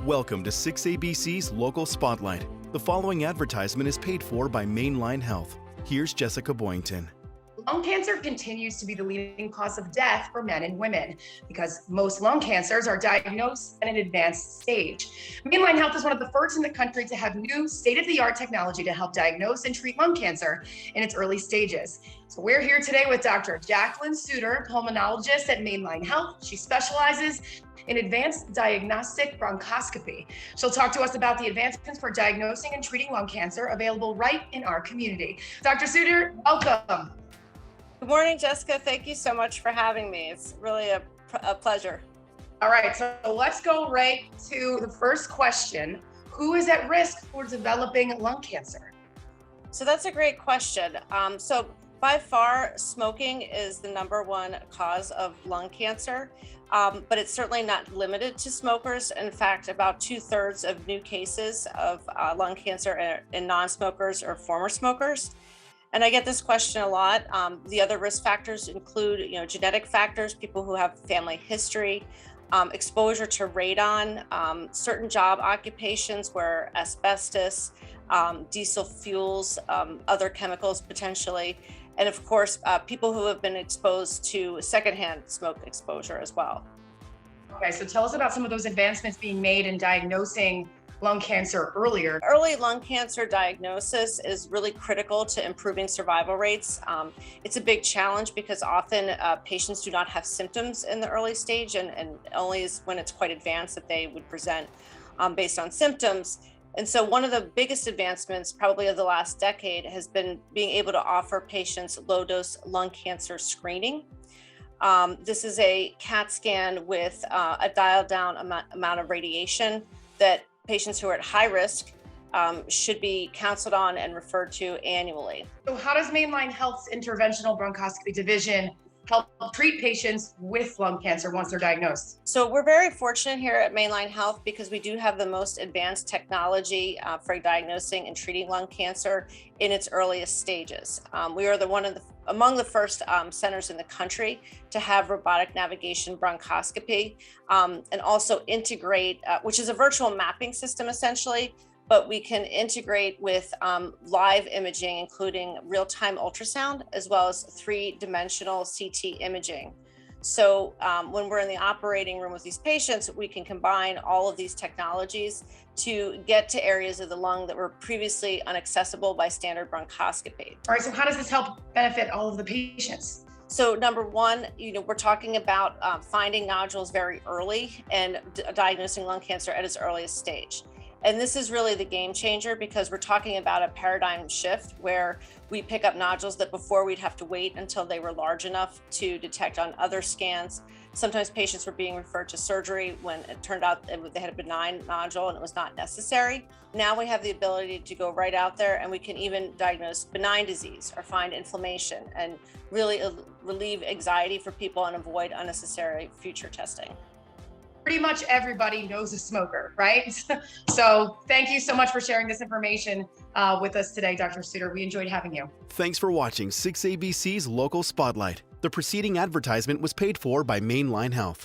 Welcome to 6ABC's Local Spotlight. The following advertisement is paid for by Mainline Health. Here's Jessica Boynton. Lung cancer continues to be the leading cause of death for men and women because most lung cancers are diagnosed at an advanced stage. Mainline Health is one of the first in the country to have new state-of-the-art technology to help diagnose and treat lung cancer in its early stages. So we're here today with Dr. Jacqueline Sutter, pulmonologist at Mainline Health. She specializes in Advanced Diagnostic Bronchoscopy. She'll talk to us about the advancements for diagnosing and treating lung cancer available right in our community. Dr. Sutter, welcome. Good morning, Jessica. Thank you so much for having me. It's really a pleasure. All right, so let's go right to the first question. Who is at risk for developing lung cancer? So that's a great question. So by far, smoking is the #1 cause of lung cancer, but it's certainly not limited to smokers. In fact, about 2/3 of new cases of lung cancer are in non-smokers or former smokers. And I get this question a lot. The other risk factors include, genetic factors, people who have family history, exposure to radon, certain job occupations where asbestos, diesel fuels, other chemicals potentially, and of course, people who have been exposed to secondhand smoke exposure as well. Okay, so tell us about some of those advancements being made in diagnosing lung cancer earlier. Early lung cancer diagnosis is really critical to improving survival rates. It's a big challenge because often patients do not have symptoms in the early stage, and only is when it's quite advanced that they would present based on symptoms. And so one of the biggest advancements probably of the last decade has been being able to offer patients low-dose lung cancer screening. This is a CAT scan with a dialed down amount of radiation that patients who are at high risk should be counseled on and referred to annually. So how does Mainline Health's interventional bronchoscopy division help treat patients with lung cancer once they're diagnosed? So we're very fortunate here at Mainline Health because we do have the most advanced technology for diagnosing and treating lung cancer in its earliest stages. We are among the first centers in the country to have robotic navigation bronchoscopy and also integrate, which is a virtual mapping system essentially, but we can integrate with live imaging, including real-time ultrasound, as well as 3-dimensional CT imaging. So when we're in the operating room with these patients, we can combine all of these technologies to get to areas of the lung that were previously inaccessible by standard bronchoscopy. All right, so how does this help benefit all of the patients? So #1, we're talking about finding nodules very early and diagnosing lung cancer at its earliest stage. And this is really the game changer because we're talking about a paradigm shift where we pick up nodules that before we'd have to wait until they were large enough to detect on other scans. Sometimes patients were being referred to surgery when it turned out they had a benign nodule and it was not necessary. Now we have the ability to go right out there and we can even diagnose benign disease or find inflammation and really relieve anxiety for people and avoid unnecessary future testing. Pretty much everybody knows a smoker, right? So thank you so much for sharing this information with us today, Dr. Sutter. We enjoyed having you. Thanks for watching 6ABC's Local Spotlight. The preceding advertisement was paid for by Mainline Health.